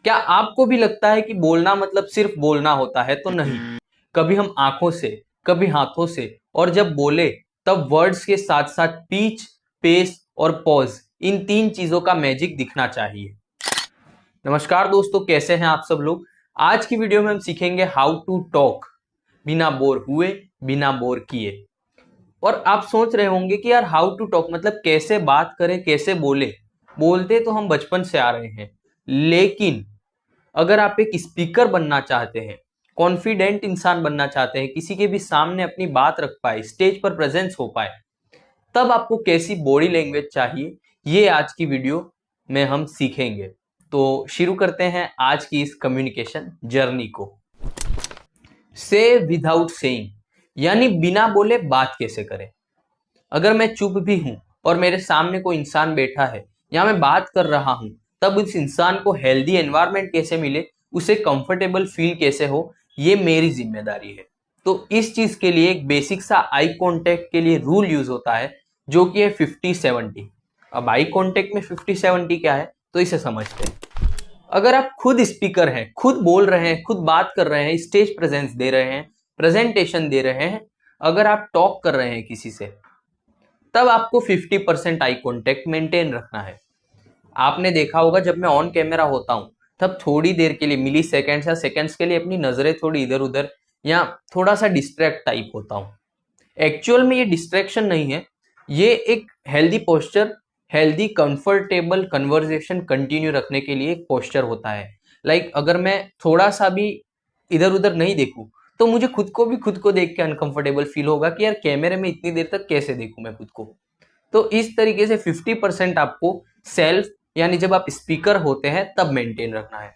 क्या आपको भी लगता है कि बोलना मतलब सिर्फ बोलना होता है? तो नहीं। कभी हम आंखों से, कभी हाथों से, और जब बोले तब वर्ड्स के साथ साथ पीच, पेस और पॉज, इन तीन चीजों का मैजिक दिखना चाहिए। नमस्कार दोस्तों, कैसे हैं आप सब लोग। आज की वीडियो में हम सीखेंगे हाउ टू टॉक बिना बोर हुए, बिना बोर किए। और आप सोच रहे होंगे कि यार हाउ टू टॉक मतलब कैसे बात करें, कैसे बोले। बोलते तो हम बचपन से आ रहे हैं, लेकिन अगर आप एक स्पीकर बनना चाहते हैं, कॉन्फिडेंट इंसान बनना चाहते हैं, किसी के भी सामने अपनी बात रख पाए, स्टेज पर प्रेजेंस हो पाए, तब आपको कैसी बॉडी लैंग्वेज चाहिए, ये आज की वीडियो में हम सीखेंगे। तो शुरू करते हैं आज की इस कम्युनिकेशन जर्नी को। से विदाउट सेइंग, यानी बिना बोले बात कैसे करें। अगर मैं चुप भी हूं और मेरे सामने कोई इंसान बैठा है या मैं बात कर रहा हूं, तब उस इंसान को हेल्दी एनवायरनमेंट कैसे मिले, उसे कंफर्टेबल फील कैसे हो, ये मेरी जिम्मेदारी है। तो इस चीज के लिए एक बेसिक सा आई कांटेक्ट के लिए रूल यूज होता है, जो कि है 50-70। अब आई कांटेक्ट में 50-70 क्या है, तो इसे समझते हैं। अगर आप खुद स्पीकर हैं, खुद बोल रहे हैं, खुद बात कर रहे हैं, स्टेज प्रेजेंस दे रहे हैं, प्रेजेंटेशन दे रहे हैं, अगर आप टॉक कर रहे हैं किसी से, तब आपको 50% आई कांटेक्ट मेंटेन रखना है। आपने देखा होगा जब मैं ऑन कैमरा होता हूं, तब थोड़ी देर के लिए, मिली सेकेंड्स या सेकेंड्स के लिए, अपनी नजरें थोड़ी इधर उधर या थोड़ा सा डिस्ट्रैक्ट टाइप होता हूं। एक्चुअल में ये डिस्ट्रैक्शन नहीं है, ये एक healthy posture, healthy comfortable conversation continue रखने के लिए एक पोस्चर होता है। अगर मैं थोड़ा सा भी इधर उधर नहीं देखूं, तो मुझे खुद को भी खुद को देख के अनकंफर्टेबल फील होगा कि यार कैमरे में इतनी देर तक कैसे देखूं मैं खुद को। तो इस तरीके से 50% आपको सेल्फ, यानी जब आप स्पीकर होते हैं तब मेंटेन रखना है।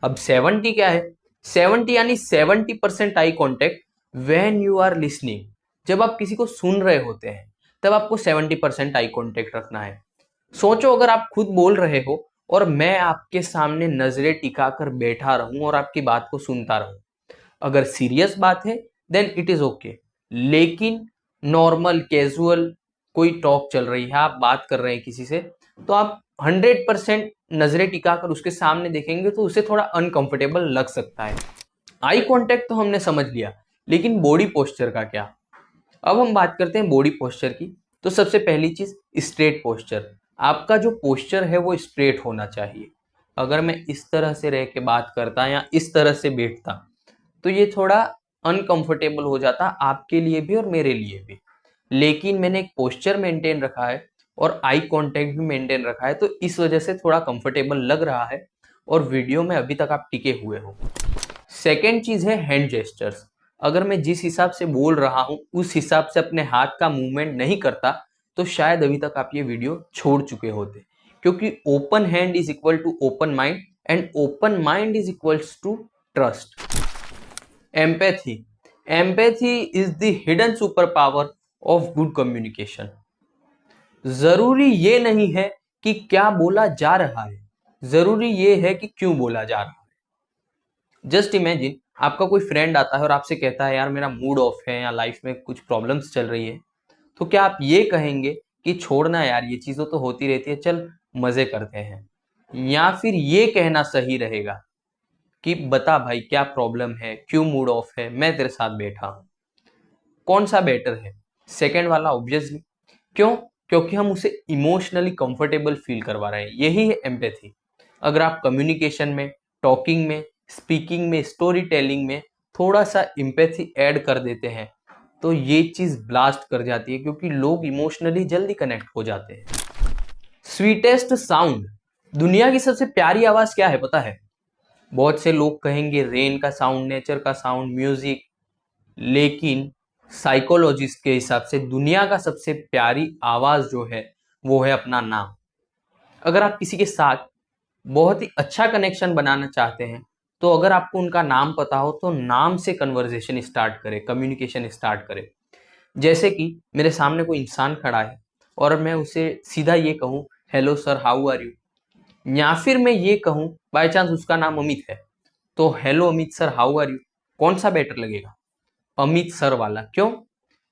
अब 70 क्या है? 70 यानी 70% eye contact when you are listening. जब आप किसी को सुन रहे होते हैं, तब आपको 70% आई कॉन्टेक्ट रखना है। सोचो, अगर आप खुद बोल रहे हो और मैं आपके सामने नजरें टिकाकर बैठा रहूं और आपकी बात को सुनता रहूं। अगर सीरियस बात है देन इट इज ओके, लेकिन नॉर्मल कैजुअल कोई टॉक चल रही है, आप बात कर रहे हैं किसी से, तो आप 100% नजरें टिकाकर उसके सामने देखेंगे तो उसे थोड़ा अनकंफर्टेबल लग सकता है। आई कांटेक्ट तो हमने समझ लिया, लेकिन बॉडी पोस्चर का क्या। अब हम बात करते हैं बॉडी पोस्चर की। तो सबसे पहली चीज, स्ट्रेट पोस्चर। आपका जो पोस्चर है वो स्ट्रेट होना चाहिए। अगर मैं इस तरह से रह के बात करता या इस तरह से बैठता, तो ये थोड़ा अनकंफर्टेबल हो जाता आपके लिए भी और मेरे लिए भी। लेकिन मैंने एक पोस्चर मेंटेन रखा है और आई कांटेक्ट भी मेंटेन रखा है, तो इस वजह से थोड़ा कंफर्टेबल लग रहा है और वीडियो में अभी तक आप टिके हुए हो। सेकेंड चीज है हैंड जेस्चर्स। अगर मैं जिस हिसाब से बोल रहा हूं उस हिसाब से अपने हाथ का मूवमेंट नहीं करता, तो शायद अभी तक आप ये वीडियो छोड़ चुके होते। क्योंकि open hand is equal to open mind and open mind is equals to trust. Empathy. Empathy is the hidden super power of good communication. जरूरी ये नहीं है कि क्या बोला जा रहा है, जरूरी ये है कि क्यों बोला जा रहा है। जस्ट इमेजिन, आपका कोई फ्रेंड आता है और आपसे कहता है यार मेरा मूड ऑफ है या लाइफ में कुछ प्रॉब्लम्स चल रही है, तो क्या आप ये कहेंगे कि छोड़ना यार, ये चीजों तो होती रहती है, चल मजे करते हैं, या फिर ये कहना सही रहेगा कि बता भाई क्या प्रॉब्लम है, क्यों मूड ऑफ है, मैं तेरे साथ बैठा हूं। कौन सा बेटर है? सेकंड वाला ऑब्वियसली। क्यों? क्योंकि हम उसे इमोशनली कंफर्टेबल फील करवा रहे हैं, यही है एम्पैथी। अगर आप कम्युनिकेशन में, टॉकिंग में, स्पीकिंग में, स्टोरी टेलिंग में थोड़ा सा एम्पैथी ऐड कर देते हैं, तो ये चीज ब्लास्ट कर जाती है, क्योंकि लोग इमोशनली जल्दी कनेक्ट हो जाते हैं। Sweetest sound. दुनिया की सबसे प्यारी आवाज क्या है पता है? बहुत से लोग कहेंगे रेन का साउंड, नेचर का साउंड, म्यूजिक। लेकिन साइकोलॉजिस्ट के हिसाब से दुनिया का सबसे प्यारी आवाज जो है वो है अपना नाम। अगर आप किसी के साथ बहुत ही अच्छा कनेक्शन बनाना चाहते हैं, तो अगर आपको उनका नाम पता हो तो नाम से कन्वर्जेशन स्टार्ट करें, कम्युनिकेशन स्टार्ट करें। जैसे कि मेरे सामने कोई इंसान खड़ा है और मैं उसे सीधा ये कहूँ, hello sir, how are you. या फिर मैं ये कहूँ, बाय चांस उसका नाम अमित है, तो hello Amit sir, how are you. कौन सा बेटर लगेगा? अमित सर वाला। क्यों?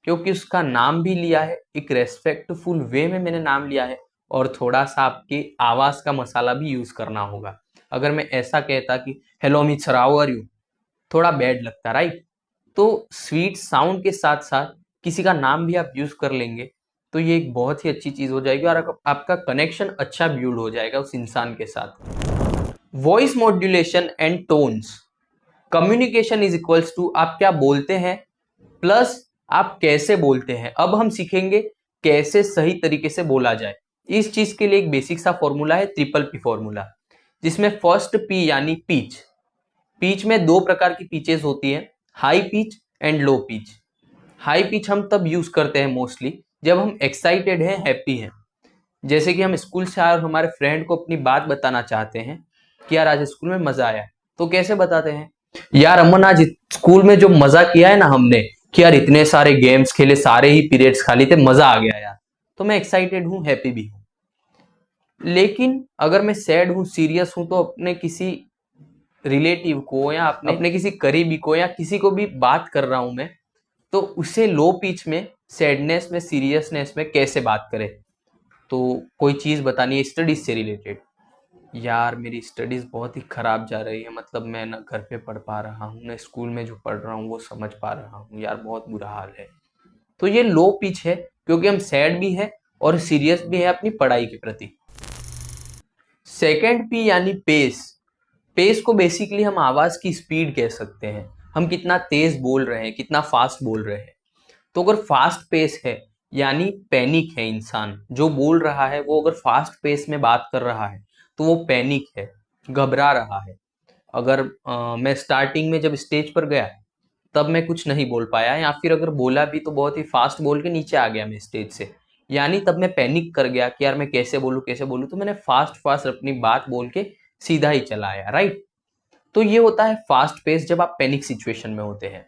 क्योंकि उसका नाम भी लिया है, एक रेस्पेक्टफुल वे में मैंने नाम लिया है, और थोड़ा सा आपकी आवाज का मसाला भी यूज करना होगा। अगर मैं ऐसा कहता कि hello Amit sir, how are you, थोड़ा बैड लगता, राइट। तो स्वीट साउंड के साथ साथ किसी का नाम भी आप यूज कर लेंगे तो ये एक बहुत ही अच्छी चीज हो जाएगी और आपका कनेक्शन अच्छा बिल्ड हो जाएगा उस इंसान के साथ। Voice modulation and tones. Communication is equals to आप क्या बोलते हैं प्लस आप कैसे बोलते हैं। अब हम सीखेंगे कैसे सही तरीके से बोला जाए। इस चीज के लिए एक बेसिक सा फॉर्मूला है, ट्रिपल पी फॉर्मूला, जिसमें फर्स्ट पी यानी पिच। पिच में दो प्रकार की पिचेस होती है, high pitch and low pitch. High pitch हम तब यूज करते हैं मोस्टली जब हम एक्साइटेड हैं, हैप्पी हैं। जैसे कि हम स्कूल से आए और हमारे फ्रेंड को अपनी बात बताना चाहते हैं कि यार आज स्कूल में मजा आया, तो कैसे बताते हैं, यार अमन आज स्कूल में जो मजा किया है ना हमने, कि यार इतने सारे गेम्स खेले, सारे ही पीरियड्स खाली थे, मजा आ गया यार, तो मैं एक्साइटेड हूँ, हैप्पी भी हूँ। लेकिन अगर मैं सैड हूँ, सीरियस हूँ, तो अपने किसी रिलेटिव को या अपने किसी करीबी को या किसी को भी बात कर रहा हूं मैं, तो उसे लो पिच में, सैडनेस में, सीरियसनेस में कैसे बात करें। तो कोई चीज बतानी है स्टडीज से रिलेटेड, यार मेरी स्टडीज बहुत ही खराब जा रही है, मतलब मैं ना घर पे पढ़ पा रहा हूँ ना स्कूल में जो पढ़ रहा हूँ वो समझ पा रहा हूँ, यार बहुत बुरा हाल है। तो ये लो पिच है क्योंकि हम सैड भी है और सीरियस भी है अपनी पढ़ाई के प्रति। सेकेंड पी यानी पेस। पेस को बेसिकली हम आवाज की स्पीड कह सकते हैं, हम कितना तेज बोल रहे हैं, कितना फास्ट बोल रहे हैं। तो अगर फास्ट पेस है यानी पैनिक है, इंसान जो बोल रहा है वो अगर फास्ट पेस में बात कर रहा है तो वो पैनिक है, घबरा रहा है। अगर मैं स्टार्टिंग में जब स्टेज पर गया तब मैं कुछ नहीं बोल पाया, या फिर अगर बोला भी तो बहुत ही फास्ट बोल के नीचे आ गया मैं स्टेज से, यानी तब मैं पैनिक कर गया कि यार मैं कैसे बोलूं कैसे बोलूं, तो मैंने फास्ट फास्ट अपनी बात बोल के सीधा ही चला आया, राइट। तो ये होता है फास्ट पेस जब आप पैनिक सिचुएशन में होते हैं।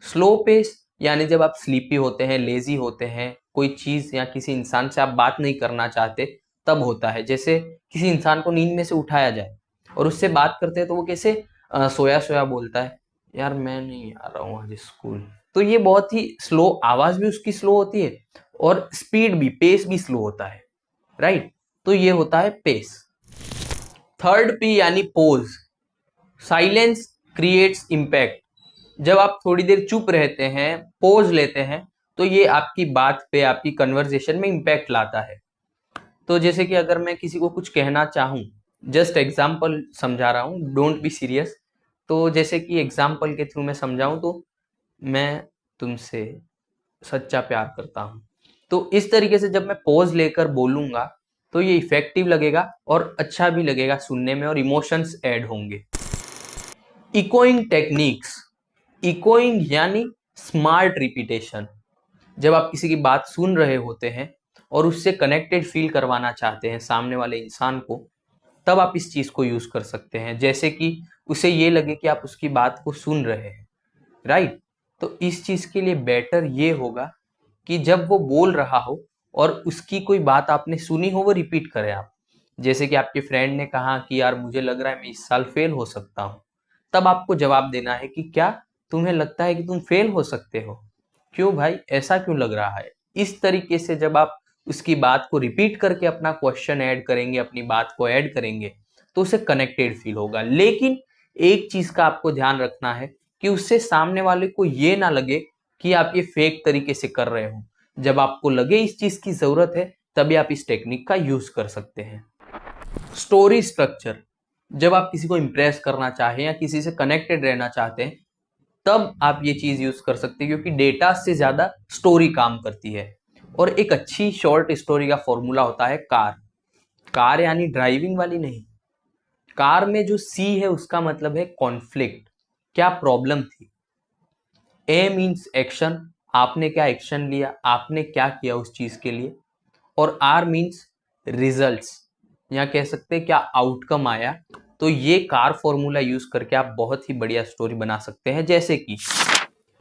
स्लो पेस यानी जब आप स्लीपी होते हैं, लेजी होते हैं, कोई चीज या किसी इंसान से आप बात नहीं करना चाहते, तब होता है। जैसे किसी इंसान को नींद में से उठाया जाए और उससे बात करते हैं तो वो कैसे सोया सोया बोलता है, यार मैं नहीं आ रहा हूँ आज स्कूल। तो ये बहुत ही स्लो, आवाज भी उसकी स्लो होती है और स्पीड भी, पेस भी स्लो होता है, राइट। तो ये होता है पेस। थर्ड पी यानी पोज। Silence creates impact. जब आप थोड़ी देर चुप रहते हैं, पोज लेते हैं, तो ये आपकी बात पे, आपकी कन्वर्सेशन में इम्पैक्ट लाता है। तो जैसे कि अगर मैं किसी को कुछ कहना चाहूँ, जस्ट एग्जाम्पल समझा रहा हूँ, डोंट बी सीरियस। तो जैसे कि एग्जाम्पल के थ्रू मैं समझाऊं तो, मैं तुमसे सच्चा प्यार करता हूँ। तो इस तरीके से जब मैं पॉज लेकर बोलूंगा तो ये इफेक्टिव लगेगा और अच्छा भी लगेगा सुनने में और इमोशंस ऐड होंगे। Echoing techniques. इकोइंग यानी स्मार्ट रिपीटेशन। जब आप किसी की बात सुन रहे होते हैं और उससे कनेक्टेड फील करवाना चाहते हैं सामने वाले इंसान को, तब आप इस चीज को यूज कर सकते हैं, जैसे कि उसे ये लगे कि आप उसकी बात को सुन रहे हैं, राइट। तो इस चीज के लिए बेटर ये होगा कि जब वो बोल रहा हो और उसकी कोई बात आपने सुनी हो, वो रिपीट करें आप। जैसे कि आपके फ्रेंड ने कहा कि यार मुझे लग रहा है मैं इस साल फेल हो सकता हूँ, तब आपको जवाब देना है कि क्या तुम्हें लगता है कि तुम फेल हो सकते हो, क्यों भाई, ऐसा क्यों लग रहा है। इस तरीके से जब आप उसकी बात को रिपीट करके अपना क्वेश्चन ऐड करेंगे, अपनी बात को ऐड करेंगे, तो उसे कनेक्टेड फील होगा। लेकिन एक चीज का आपको ध्यान रखना है कि उससे सामने वाले को ये ना लगे कि आप ये फेक तरीके से कर रहे हो। जब आपको लगे इस चीज की जरूरत है, तभी आप इस टेक्निक का यूज कर सकते हैं। Story structure. जब आप किसी को इंप्रेस करना चाहें या किसी से कनेक्टेड रहना चाहते हैं, तब आप ये चीज यूज कर सकते हैं, क्योंकि डेटा से ज्यादा स्टोरी काम करती है। और एक अच्छी शॉर्ट स्टोरी का फॉर्मूला होता है कार। कार यानी ड्राइविंग वाली नहीं, कार में जो सी है उसका मतलब है कॉन्फ्लिक्ट, क्या प्रॉब्लम थी। ए मीन्स एक्शन, आपने क्या एक्शन लिया, आपने क्या किया उस चीज के लिए। और आर मीन्स रिजल्ट्स, या कह सकते हैं क्या आउटकम आया। तो ये कार फॉर्मूला यूज करके आप बहुत ही बढ़िया स्टोरी बना सकते हैं। जैसे कि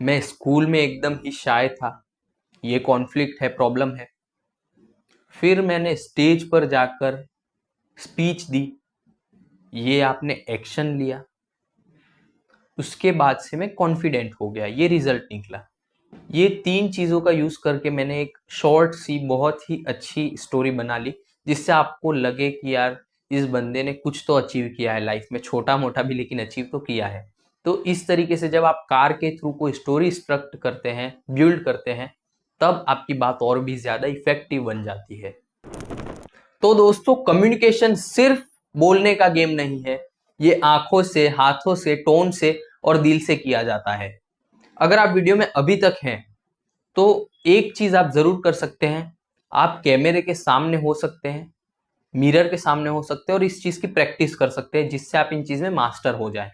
मैं स्कूल में एकदम ही शाय था, ये कॉन्फ्लिक्ट है, प्रॉब्लम है। फिर मैंने स्टेज पर जाकर स्पीच दी, ये आपने एक्शन लिया। उसके बाद से मैं कॉन्फिडेंट हो गया, ये रिजल्ट निकला। ये तीन चीजों का यूज करके मैंने एक शॉर्ट सी बहुत ही अच्छी स्टोरी बना ली, जिससे आपको लगे कि यार इस बंदे ने कुछ तो अचीव किया है लाइफ में, छोटा मोटा भी लेकिन अचीव तो किया है। तो इस तरीके से जब आप कार के थ्रू कोई स्टोरी स्ट्रक्ट करते हैं, बिल्ड करते हैं, तब आपकी बात और भी ज्यादा इफेक्टिव बन जाती है। तो दोस्तों, कम्युनिकेशन सिर्फ बोलने का गेम नहीं है, ये आंखों से, हाथों से, टोन से और दिल से किया जाता है। अगर आप वीडियो में अभी तक हैं तो एक चीज आप जरूर कर सकते हैं, आप कैमरे के सामने हो सकते हैं, मिरर के सामने हो सकते हैं और इस चीज की प्रैक्टिस कर सकते हैं, जिससे आप इन चीज में मास्टर हो जाए।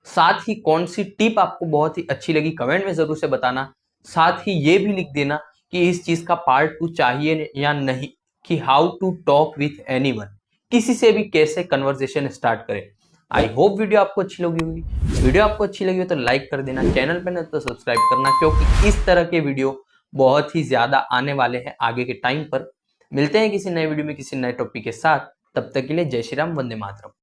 साथ ही कौन सी टिप आपको बहुत ही अच्छी लगी कमेंट में जरूर से बताना। साथ ही ये भी लिख देना कि इस चीज का पार्ट 2 चाहिए या नहीं, कि how to talk with anyone, किसी से भी कैसे कन्वर्सेशन स्टार्ट करें। आई होप वीडियो आपको अच्छी लगी होगी। वीडियो आपको अच्छी लगी हो तो लाइक कर देना, चैनल पर न तो सब्सक्राइब करना, क्योंकि इस तरह के वीडियो बहुत ही ज्यादा आने वाले हैं आगे के टाइम पर। मिलते हैं किसी नए वीडियो में किसी नए टॉपिक के साथ, तब तक के लिए जय श्री राम, वंदे मातरम।